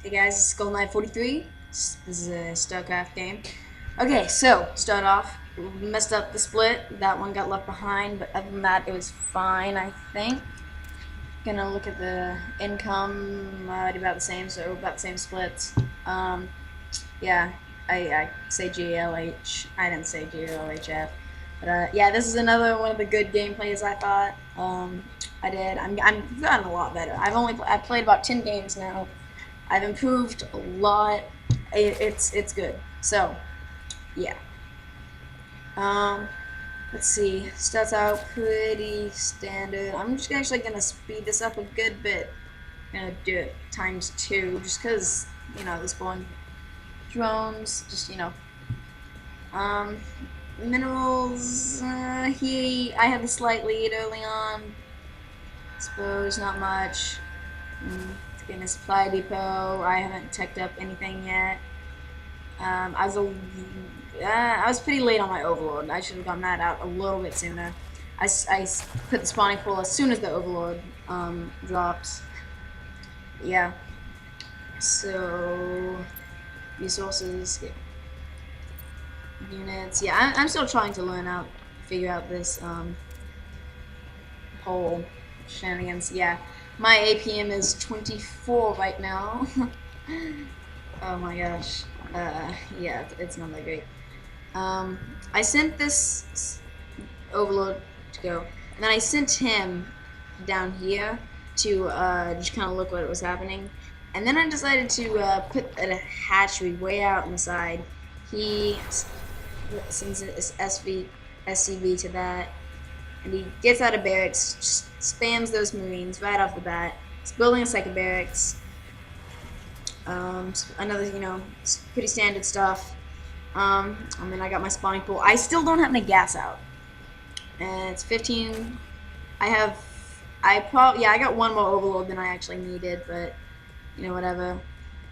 Hey guys, it's SK017. This is a Starcraft game. Okay, so start off. Messed up the split. That one got left behind, but other than that, it was fine. I think. Gonna look at the income. About the same, so about the same splits. Yeah, I say GLH. I didn't say GLHF. But yeah, this is another one of the good gameplays I thought. I did. I'm gotten a lot better. I've played about 10 games now. I've improved a lot. It's good. So, yeah. Let's see. Starts out pretty standard. I'm just actually gonna speed this up a good bit. I'm gonna do it ×2, just cause this spawn drones. Just minerals. I had a slight lead early on. Suppose not much. In a supply depot. I haven't teched up anything yet. I was pretty late on my overlord. I should have gotten that out a little bit sooner. I put the spawning pool as soon as the overlord dropped. Yeah. So resources, units. Yeah, I'm still trying to figure out this whole shenanigans. Yeah. My APM is 24 right now. Oh my gosh. Yeah, it's not that great. I sent this overlord to go, and then I sent him down here to just kind of look what was happening. And then I decided to put a hatchery way out on the side. He sends his SCV to that. And he gets out of barracks, just spams those marines right off the bat. He's building a second barracks. Another, pretty standard stuff. And then I got my spawning pool. I still don't have any gas out. And it's 15. I got one more overload than I actually needed, but, whatever.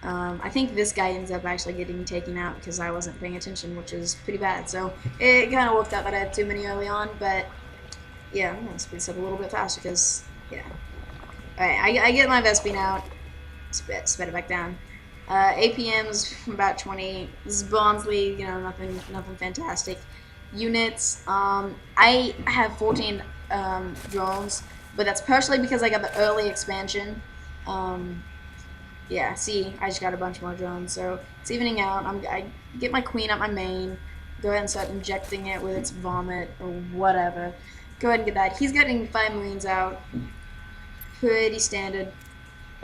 I think this guy ends up actually getting taken out because I wasn't paying attention, which is pretty bad. So it kind of worked out that I had too many early on, but yeah, I'm gonna speed this up a little bit faster because, yeah. Alright, I get my Vespine out, sped it back down. APM's about 20. This is Barnsley, nothing fantastic. Units, I have 14 drones, but that's partially because I got the early expansion. Yeah, see, I just got a bunch more drones, so it's evening out. I get my queen up my main, go ahead and start injecting it with its vomit or whatever. Go ahead and get that. He's getting 5 marines out. Pretty standard.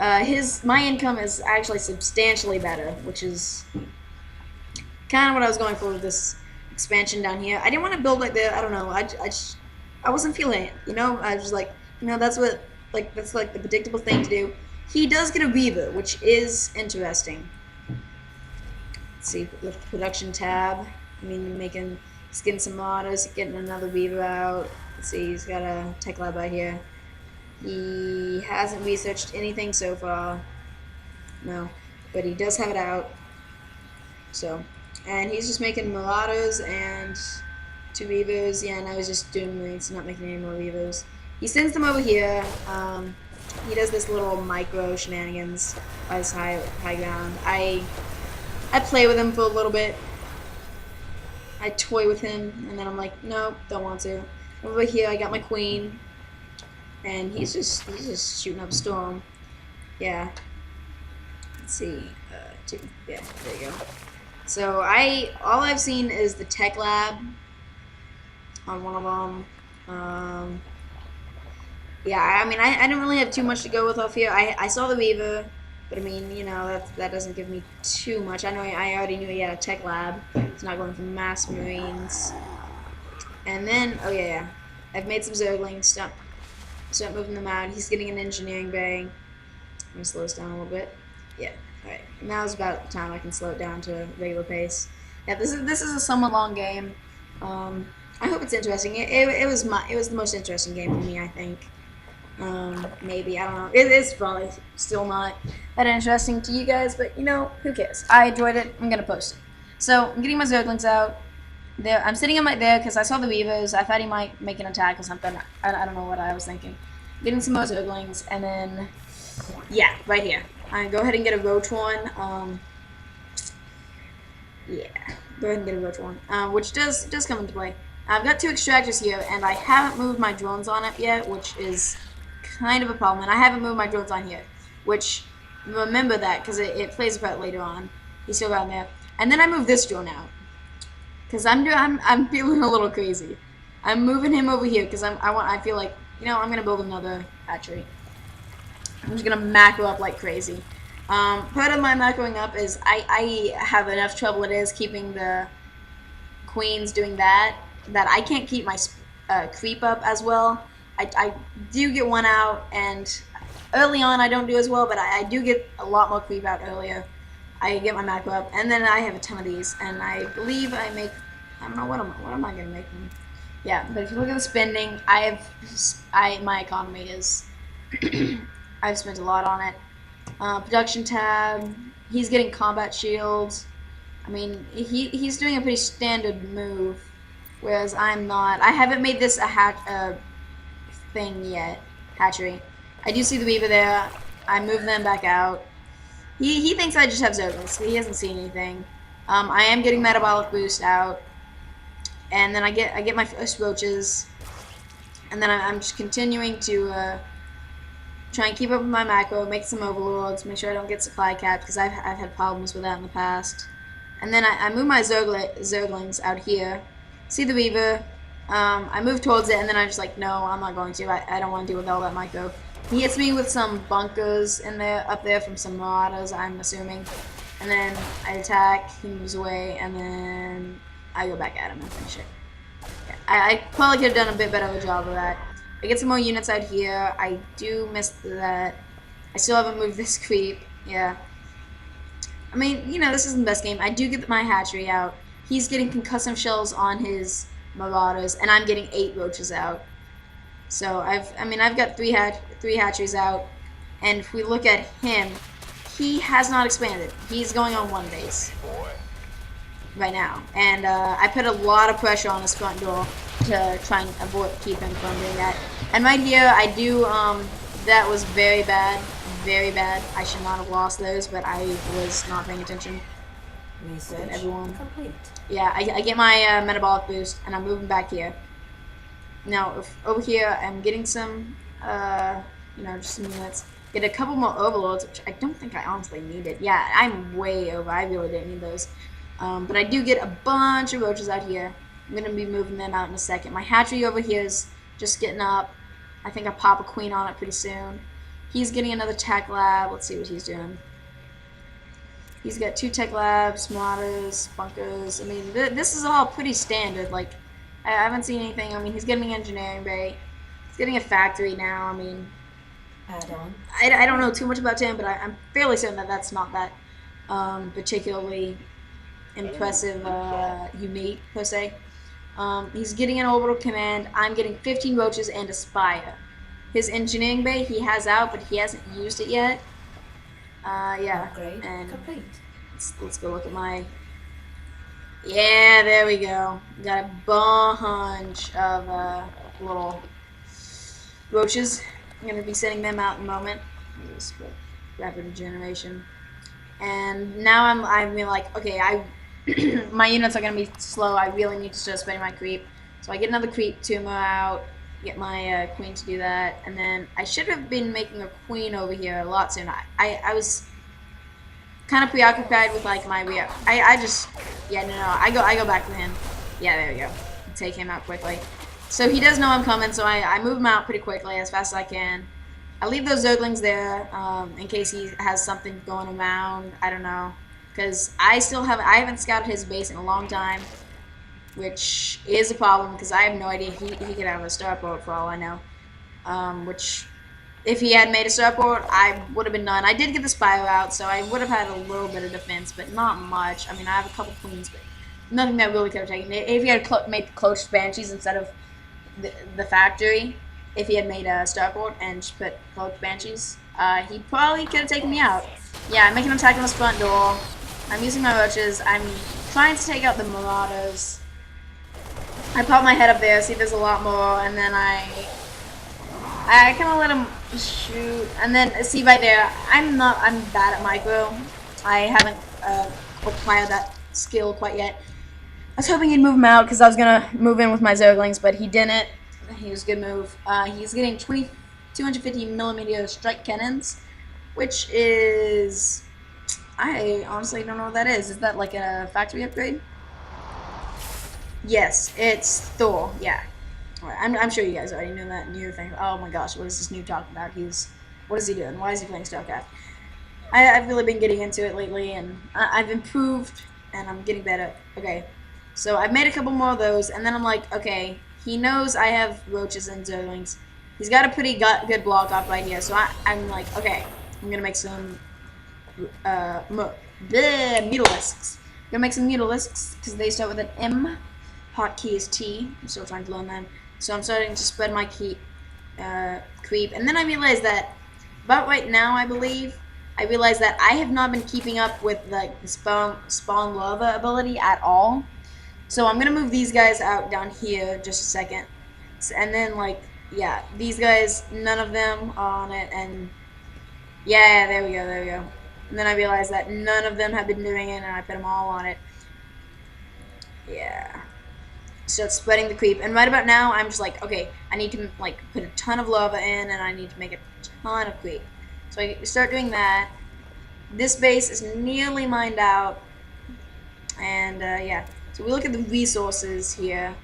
My income is actually substantially better, which is kind of what I was going for with this expansion down here. I didn't want to build like that. I don't know. I wasn't feeling it. I was like, that's like the predictable thing to do. He does get a beaver, which is interesting. Let's see, lift the production tab. He's getting some modders, getting another beaver out. Let's see, he's got a tech lab out here. He hasn't researched anything so far. No, but he does have it out. So, and he's just making marauders and 2 beavers. Yeah, now he's just doing marines, not making any more beavers. He sends them over here. He does this little micro shenanigans by this high ground. I play with him for a little bit. I toy with him, and then I'm like, nope, don't want to. Over here, I got my queen, and he's just shooting up a storm. Yeah. Let's see. 2. Yeah, there you go. So all I've seen is the tech lab on one of them. Yeah, I didn't really have too much to go with off here. I saw the Weaver, but that doesn't give me too much. I already knew he had a tech lab. He's not going for mass marines. And then, oh yeah, I've made some Zerglings. Start moving them out. He's getting an engineering bay. I'm gonna slow this down a little bit. Yeah, alright. Now's about the time I can slow it down to regular pace. Yeah, this is a somewhat long game. I hope it's interesting. It was the most interesting game for me, I think. Maybe, I don't know. It's probably still not that interesting to you guys, but who cares? I enjoyed it. I'm gonna post it. So I'm getting my Zerglings out. There, I'm sitting right there because I saw the Weavers. I thought he might make an attack or something. I don't know what I was thinking. Getting some more Zerglings, and then, yeah, right here. I go ahead and get a roach one. Yeah, go ahead and get a roach one, which does come into play. I've got 2 extractors here, and I haven't moved my drones on it yet, which is kind of a problem. And I haven't moved my drones on here, which, remember that, because it plays a part later on. He's still down there. And then I move this drone out, because I'm feeling a little crazy. I'm moving him over here because I feel like, you know, I'm gonna build another hatchery. I'm just gonna macro up like crazy. Part of my macroing up is I have enough trouble keeping the queens doing that I can't keep my creep up as well. I do get one out, and early on I don't do as well, but I do get a lot more creep out earlier. I get my macro up, and then I have a ton of these, and I believe I make, I don't know, what am I gonna make them? Yeah, but if you look at the spending, my economy is, I've spent a lot on it. Production tab, he's getting combat shields. I mean, he's doing a pretty standard move, whereas I'm not. I haven't made this a thing yet, hatchery. I do see the beaver there. I move them back out. He thinks I just have Zerglings. He hasn't seen anything. I am getting metabolic boost out, and then I get my first roaches, and then I'm just continuing to try and keep up with my macro, make some overlords, make sure I don't get supply capped, because I've had problems with that in the past. And then I move my Zerglings out here. See the beaver. I move towards it, and then I'm just like, no, I'm not going to. I don't want to deal with all that micro. He hits me with some bunkers up there from some marauders, I'm assuming. And then I attack, he moves away, and then I go back at him and finish it. Yeah, I probably could have done a bit better of a job of that. I get some more units out here. I do miss that. I still haven't moved this creep. Yeah. I mean, you know, this isn't the best game. I do get my hatchery out. He's getting concussive shells on his marauders, and I'm getting 8 roaches out. So I've got three hatcheries out, and if we look at him, he has not expanded. He's going on 1 base right now, and I put a lot of pressure on his front door to try and keep him from doing that. And right here, I do, that was very bad, very bad. I should not have lost those, but I was not paying attention. Research everyone. complete. Yeah, I get my metabolic boost, and I'm moving back here. Now, over here, I'm getting some, you know, just some units. Get a couple more overlords, which I don't think I honestly needed. Yeah, I'm way over. I really didn't need those. But I do get a bunch of roaches out here. I'm going to be moving them out in a second. My hatchery over here is just getting up. I think I'll pop a queen on it pretty soon. He's getting another tech lab. Let's see what he's doing. He's got 2 tech labs, marauders, bunkers. I mean, this is all pretty standard. Like, I haven't seen anything. I mean, he's getting an engineering bay. He's getting a factory now. I mean, add-on. I don't know too much about him, but I'm fairly certain that that's not that particularly impressive unique, per se. He's getting an orbital command. I'm getting 15 roaches and a spire. His engineering bay he has out, but he hasn't used it yet. Yeah. Upgrade and complete. Let's go look at my. Yeah, there we go. Got a bunch of little roaches. I'm gonna be sending them out in a moment. Just rapid regeneration. And now I'm like, okay, my units are gonna be slow. I really need to start spending my creep. So I get another creep tumor out. Get my queen to do that, and then I should have been making a queen over here a lot sooner. I was kind of preoccupied with like my I just I go back with him. Yeah, there we go. Take him out quickly. So he does know I'm coming, so I move him out pretty quickly as fast as I can. I leave those Zerglings there in case he has something going around. I don't know, because I haven't scouted his base in a long time, which is a problem because I have no idea. He could have a starport for all I know. Which, if he had made a starport, I would have been done. I did get the spire out, so I would have had a little bit of defense, but not much. I mean, I have a couple queens, but nothing that really could have taken it. If he had made close banshees instead of the factory, if he had made a starport and just put close banshees, he probably could have taken me out. Yeah, I'm making an attack on his front door. I'm using my roaches. I'm trying to take out the marauders. I pop my head up there, see there's a lot more, and then I kind of let him Shoot. And then, see right there, I'm bad at micro. I haven't acquired that skill quite yet. I was hoping he'd move him out because I was going to move in with my Zerglings, but he didn't. He was a good move. He's getting 250 millimeter strike cannons, which is... I honestly don't know what that is. Is that like a factory upgrade? Yes, it's Thor. Yeah. I'm sure you guys already knew that, and you're thinking, oh my gosh, what is this new talking about? What is he doing? Why is he playing Starcraft? I've really been getting into it lately, and I've improved, and I'm getting better. Okay, so I've made a couple more of those, and then I'm like, okay, he knows I have roaches and zerglings. He's got a pretty good block off right here, so I'm like, okay, I'm gonna make some mutalisks. I'm gonna make some mutalisks because they start with an M. Hotkey is T. I'm still trying to learn them. So I'm starting to spread my creep. And then I realized that about right now, I believe, I realized that I have not been keeping up with like the spawn lava ability at all. So I'm gonna move these guys out down here just a second. And then like, yeah, these guys, none of them are on it, and yeah, there we go. And then I realized that none of them have been doing it, and I put them all on it. Yeah. Start spreading the creep, and right about now I'm just like, okay, I need to like put a ton of lava in, and I need to make a ton of creep. So I start doing that. This base is nearly mined out, and yeah. So we look at the resources here.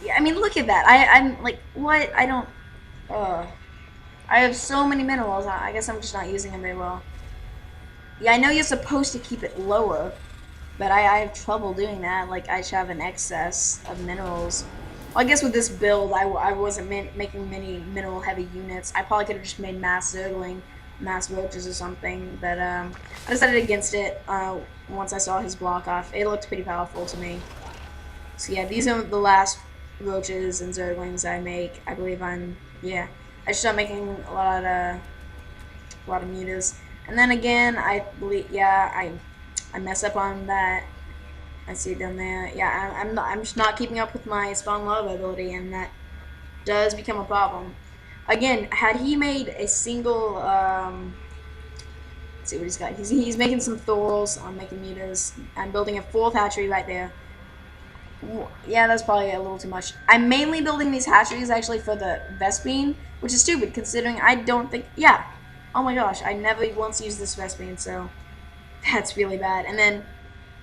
Yeah, I mean, look at that. I'm like, what? I don't. I have so many minerals. I guess I'm just not using them very well. Yeah, I know you're supposed to keep it lower, but I have trouble doing that. Like, I should have an excess of minerals. Well, I guess with this build, I wasn't making many mineral-heavy units. I probably could have just made mass zergling, mass roaches or something, but I decided against it once I saw his block off. It looked pretty powerful to me. So yeah, these are the last roaches and zerglings I make. I believe yeah. I should start making a lot of mutas. And then again, I believe, yeah, I mess up on that. I see it down there. Yeah, I'm just not keeping up with my spawn lava ability, and that does become a problem. Again, had he made a single, let's see what he's got. He's making some thorls. I'm making mutas. I'm building a fourth hatchery right there. Yeah, that's probably a little too much. I'm mainly building these hatcheries actually for the Vespine, which is stupid considering I don't think, yeah. Oh my gosh, I never once used this Vespine, so that's really bad. And then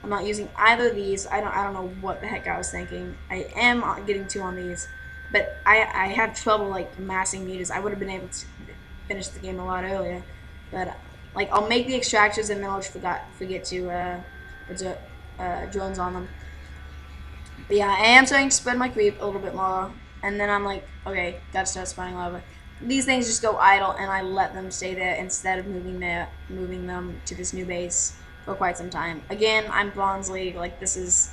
I'm not using either of these. I don't know what the heck I was thinking. I am getting 2 on these, but I have trouble like massing mutas. I would have been able to finish the game a lot earlier, but like I'll make the extractors and then I'll just forget to put drones on them. But yeah, I am starting to spread my creep a little bit more, and then I'm like, okay, gotta start spawning lava. These things just go idle, and I let them stay there instead of moving them to this new base for quite some time. Again, I'm Bronze League. Like this is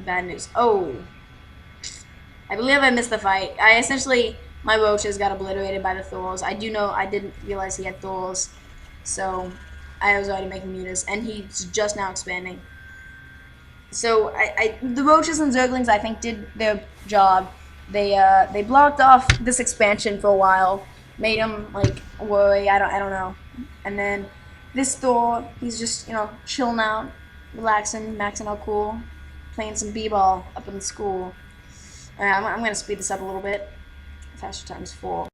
bad news. Oh, I believe I missed the fight. My roaches got obliterated by the Thors. I didn't realize he had Thors, so I was already making mutas, and he's just now expanding. So the roaches and zerglings I think did their job. They blocked off this expansion for a while, made him like worry. I don't know. And then this Thor, he's just chilling out, relaxing, maxing out cool, playing some b-ball up in the school. I'm gonna speed this up a little bit. Faster times 4.